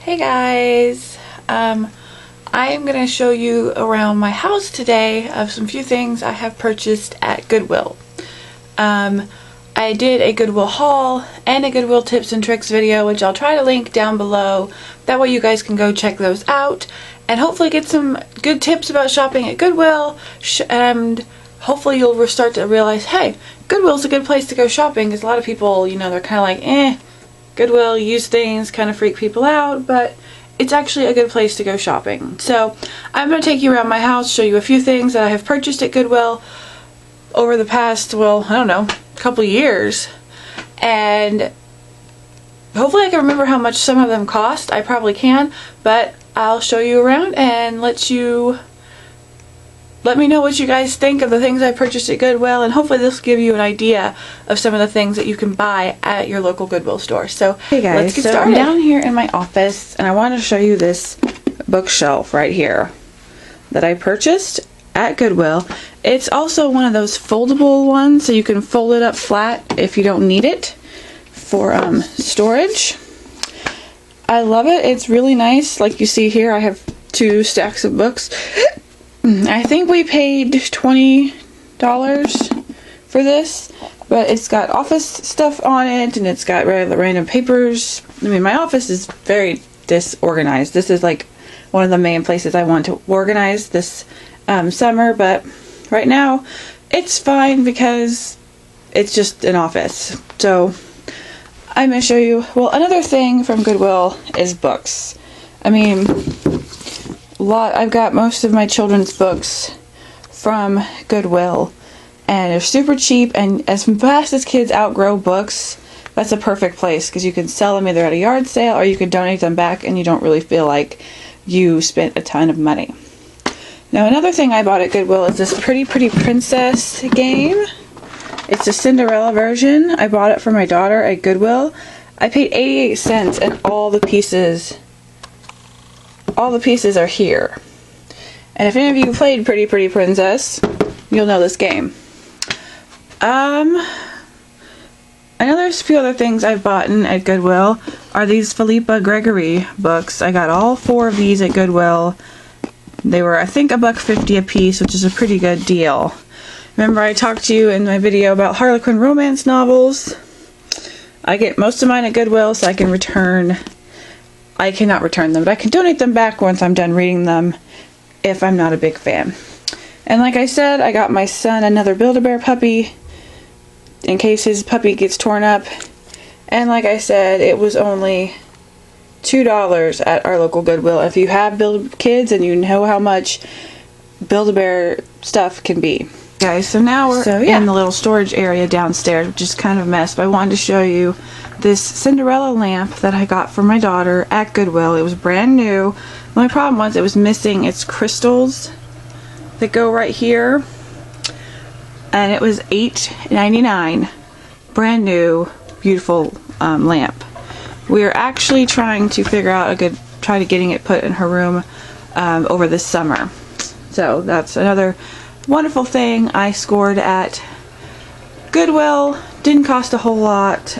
Hey guys, I'm going to show you around my house today of some few things I have purchased at Goodwill. I did a Goodwill haul and a Goodwill tips and tricks video, which I'll try to link down below. That way you guys can go check those out and hopefully get some good tips about shopping at Goodwill, and hopefully you'll start to realize, hey, Goodwill's a good place to go shopping, because a lot of people, you know, they're kind of like, Goodwill, used things kind of freak people out, but it's actually a good place to go shopping. So I'm going to take you around my house, show you a few things that I have purchased at Goodwill over the past, well, I don't know, couple years, and hopefully I can remember how much some of them cost. I probably can, but I'll show you around and let me know what you guys think of the things I purchased at Goodwill, and hopefully this will give you an idea of some of the things that you can buy at your local Goodwill store. So hey guys, let's get started. I'm down here in my office and I want to show you this bookshelf right here that I purchased at Goodwill. It's also one of those foldable ones, so you can fold it up flat if you don't need it for storage. I love it. It's really nice. Like you see here, I have 2 stacks of books. I think we paid $20 for this, but it's got office stuff on it, and it's got random papers. I mean, my office is very disorganized. This is like one of the main places I want to organize this summer, but right now it's fine because it's just an office. So I'm going to show you, well, another thing from Goodwill is books. I mean, I've got most of my children's books from Goodwill, and they're super cheap, and as fast as kids outgrow books, that's a perfect place, because you can sell them either at a yard sale or you can donate them back and you don't really feel like you spent a ton of money. Now another thing I bought at Goodwill is this Pretty Princess game. It's a Cinderella version. I bought it for my daughter at Goodwill. I paid 88 cents and all the pieces are here. And if any of you played Pretty Princess, you'll know this game. Another few other things I've bought at Goodwill are these Philippa Gregory books. I got all 4 of these at Goodwill. They were, I think, $1.50 a piece, which is a pretty good deal. Remember I talked to you in my video about Harlequin romance novels? I get most of mine at Goodwill, so I cannot return them, but I can donate them back once I'm done reading them if I'm not a big fan. And like I said, I got my son another Build-A-Bear puppy in case his puppy gets torn up. And like I said, it was only $2 at our local Goodwill. If you have kids and you know how much Build-A-Bear stuff can be. Guys, so now we're in the little storage area downstairs, which is kind of a mess, but I wanted to show you this Cinderella lamp that I got for my daughter at Goodwill. It was brand new. The only problem was it was missing its crystals that go right here, and it was $8.99. Brand new, beautiful lamp. We are actually trying to figure out try to getting it put in her room over this summer. So that's another wonderful thing I scored at Goodwill. Didn't cost a whole lot.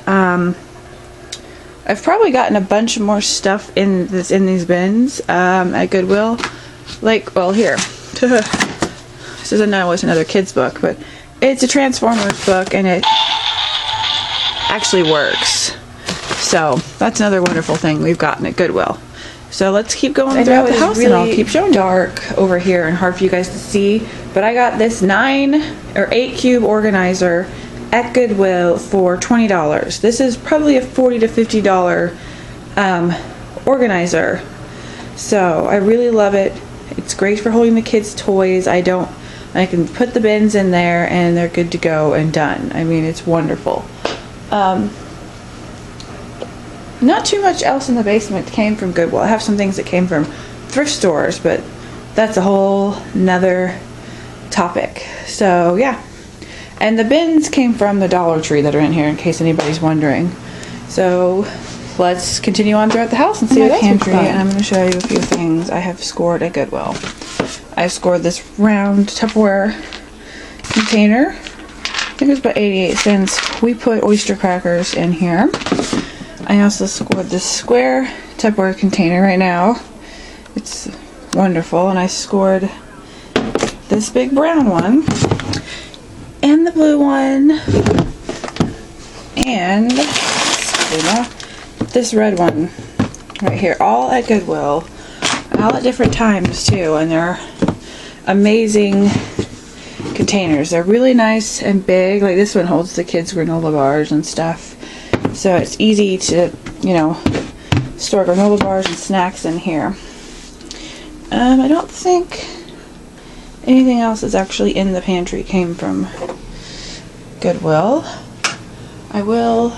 I've probably gotten a bunch more stuff in these bins at Goodwill. Like, well, here. This is another kid's book, but it's a Transformers book, and it actually works. So that's another wonderful thing we've gotten at Goodwill. So let's keep going throughout the house, and I'll keep showing you. Dark over here and hard for you guys to see, but I got this 9 or 8 cube organizer at Goodwill for $20. This is probably a $40 to $50 organizer. So I really love it. It's great for holding the kids' toys. I can put the bins in there and they're good to go and done. I mean, it's wonderful. Not too much else in the basement came from Goodwill. I have some things that came from thrift stores, but that's a whole nother topic. So yeah. And the bins came from the Dollar Tree that are in here, in case anybody's wondering. So let's continue on throughout the house and see what else we've got. And I'm going to show you a few things I have scored at Goodwill. I scored this round Tupperware container. I think it was about 88 cents. We put oyster crackers in here. I also scored this square Tupperware container right now. It's wonderful. And I scored this big brown one and the blue one and this red one right here, all at Goodwill, all at different times too, and they're amazing containers. They're really nice and big. Like this one holds the kids' granola bars and stuff, so it's easy to, you know, store granola bars and snacks in here. I don't think anything else is actually in the pantry came from Goodwill. I will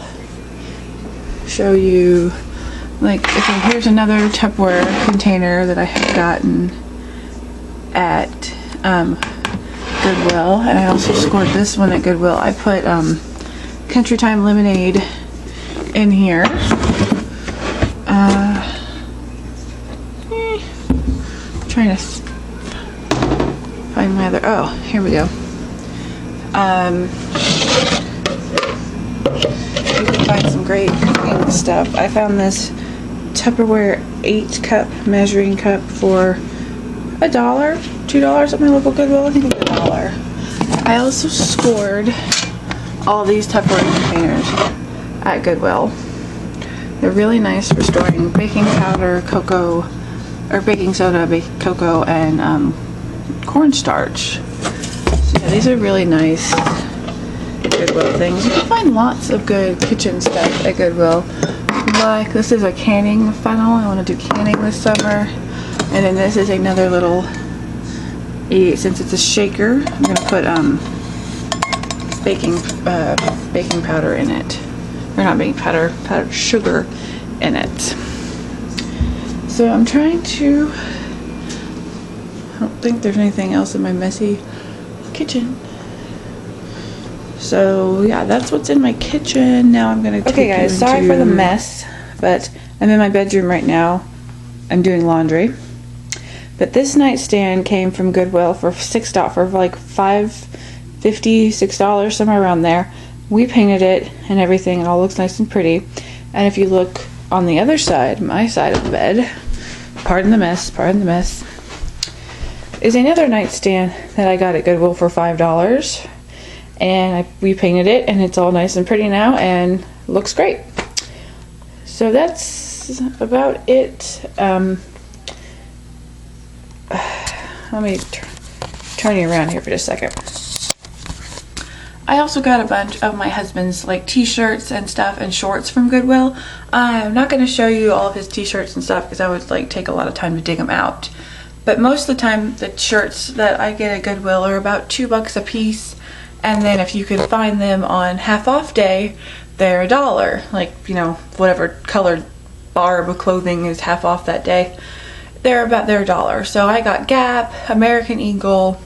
show you, like, okay, here's another Tupperware container that I have gotten at Goodwill, and I also scored this one at Goodwill. I put Country Time lemonade in here. Trying to find my other, oh, here we go. You can find some great cooking stuff. I found this Tupperware 8-cup measuring cup for $1, $2 at my local Goodwill. I think it was $1. I also scored all these Tupperware containers at Goodwill. They're really nice for storing baking powder, cocoa, or baking soda, baking cocoa, and cornstarch. So yeah, these are really nice Goodwill things. You can find lots of good kitchen stuff at Goodwill. Like, this is a canning funnel. I want to do canning this summer. And then this is another little, since it's a shaker, I'm going to put baking powder in it. Or not baking powder, powdered sugar in it. So I'm trying to, I don't think there's anything else in my messy kitchen. So yeah, that's what's in my kitchen. Now I'm gonna take you into... Okay guys, sorry for the mess, but I'm in my bedroom right now. I'm doing laundry. But this nightstand came from Goodwill for like $5.50, $6, somewhere around there. We painted it and everything. It all looks nice and pretty. And if you look on the other side, my side of the bed, pardon the mess, is another nightstand that I got at Goodwill for $5. And we painted it, and it's all nice and pretty now and looks great. So that's about it. Let me turn you around here for just a second. I also got a bunch of my husband's like t-shirts and stuff and shorts from Goodwill. I'm not going to show you all of his t-shirts and stuff because I would like take a lot of time to dig them out. But most of the time the shirts that I get at Goodwill are about $2 a piece. And then if you can find them on half off day, they're $1. Like, you know, whatever colored barb of clothing is half off that day, they're $1. So I got Gap, American Eagle,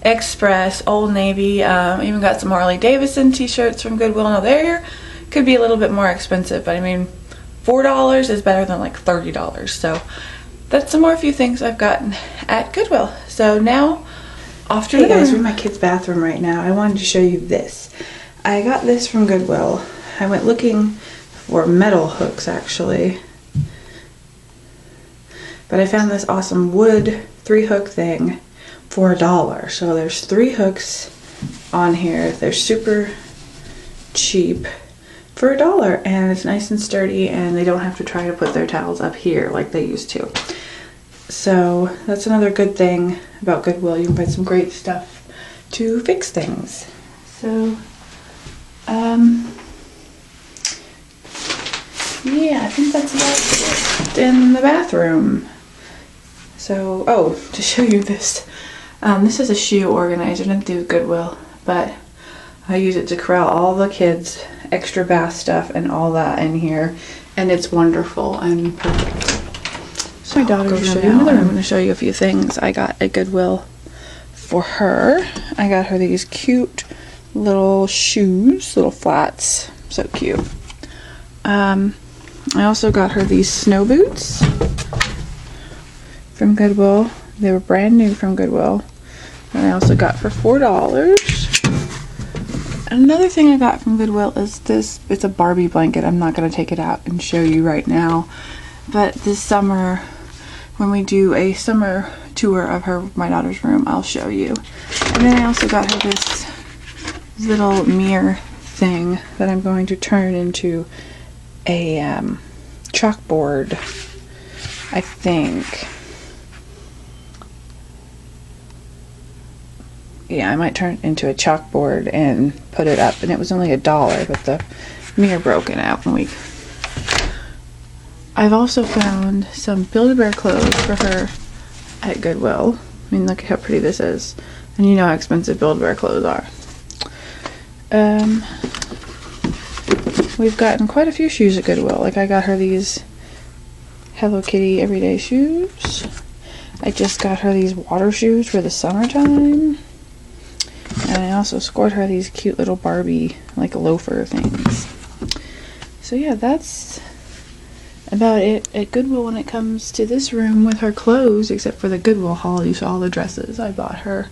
Express, Old Navy, even got some Harley Davidson t-shirts from Goodwill. Now there could be a little bit more expensive, but I mean $4 is better than like $30. So that's some more few things I've gotten at Goodwill. So now off to the guys, we're in my kid's bathroom right now. I wanted to show you this. I got this from Goodwill. I went looking for metal hooks actually, but I found this awesome wood 3-hook thing for $1. So there's 3 hooks on here. They're super cheap for $1, and it's nice and sturdy, and they don't have to try to put their towels up here like they used to. So that's another good thing about Goodwill. You can find some great stuff to fix things. So yeah, I think that's about it in the bathroom. So, oh, to show you this. This is a shoe organizer. I didn't do Goodwill, but I use it to corral all the kids' extra bath stuff and all that in here, and it's wonderful and perfect. So my daughter's room now. I'm going to show you a few things I got at Goodwill for her. I got her these cute little shoes, little flats, so cute. I also got her these snow boots from Goodwill. They were brand new from Goodwill. And I also got for $4. Another thing I got from Goodwill is this. It's a Barbie blanket. I'm not going to take it out and show you right now. But this summer, when we do a summer tour of my daughter's room, I'll show you. And then I also got her this little mirror thing that I'm going to turn into a chalkboard, I think. Yeah, I might turn it into a chalkboard and put it up. And it was only $1, but the mirror broken out when we... I've also found some Build-A-Bear clothes for her at Goodwill. I mean, look at how pretty this is. And you know how expensive Build-A-Bear clothes are. We've gotten quite a few shoes at Goodwill. Like, I got her these Hello Kitty everyday shoes. I just got her these water shoes for the summertime. And I also scored her these cute little Barbie, like, loafer things. So yeah, that's about it at Goodwill when it comes to this room with her clothes, except for the Goodwill haul. You saw all the dresses I bought her.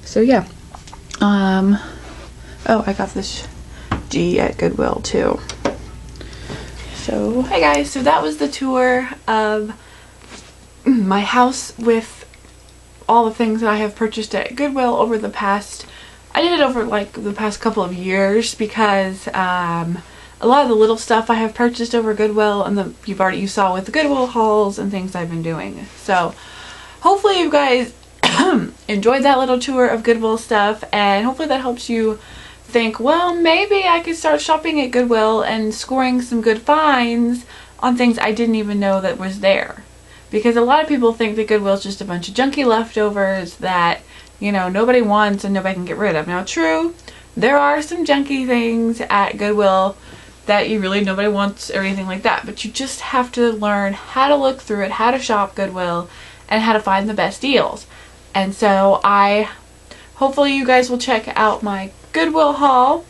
So yeah. Oh, I got this G at Goodwill too. So, hey guys, so that was the tour of my house with all the things that I have purchased at Goodwill over the past, I did it over like the past couple of years because a lot of the little stuff I have purchased over Goodwill, and you saw with the Goodwill hauls and things I've been doing. So hopefully you guys enjoyed that little tour of Goodwill stuff, and hopefully that helps you think, well, maybe I could start shopping at Goodwill and scoring some good finds on things I didn't even know that was there. Because a lot of people think that Goodwill is just a bunch of junky leftovers that, you know, nobody wants and nobody can get rid of. Now, true, there are some junky things at Goodwill that nobody wants or anything like that. But you just have to learn how to look through it, how to shop Goodwill, and how to find the best deals. And so hopefully you guys will check out my Goodwill haul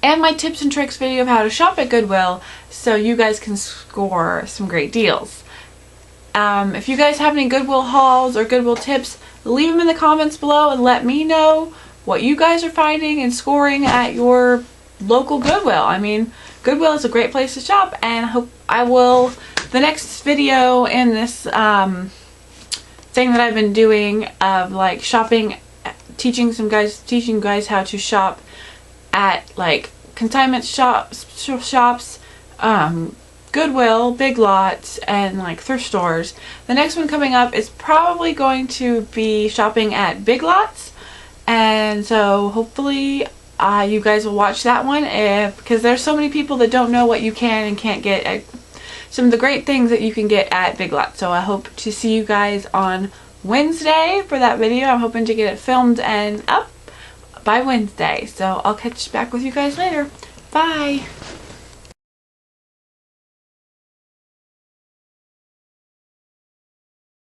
and my tips and tricks video of how to shop at Goodwill so you guys can score some great deals. If you guys have any Goodwill hauls or Goodwill tips, leave them in the comments below and let me know what you guys are finding and scoring at your local Goodwill. I mean, Goodwill is a great place to shop, and the next video in this thing that I've been doing of like shopping, teaching you guys how to shop at like consignment shops, Goodwill, Big Lots, and like thrift stores. The next one coming up is probably going to be shopping at Big Lots, and so hopefully you guys will watch that one, because there's so many people that don't know what you can and can't get at some of the great things that you can get at Big Lots. So I hope to see you guys on Wednesday for that video. I'm hoping to get it filmed and up by Wednesday. So I'll catch back with you guys later. Bye!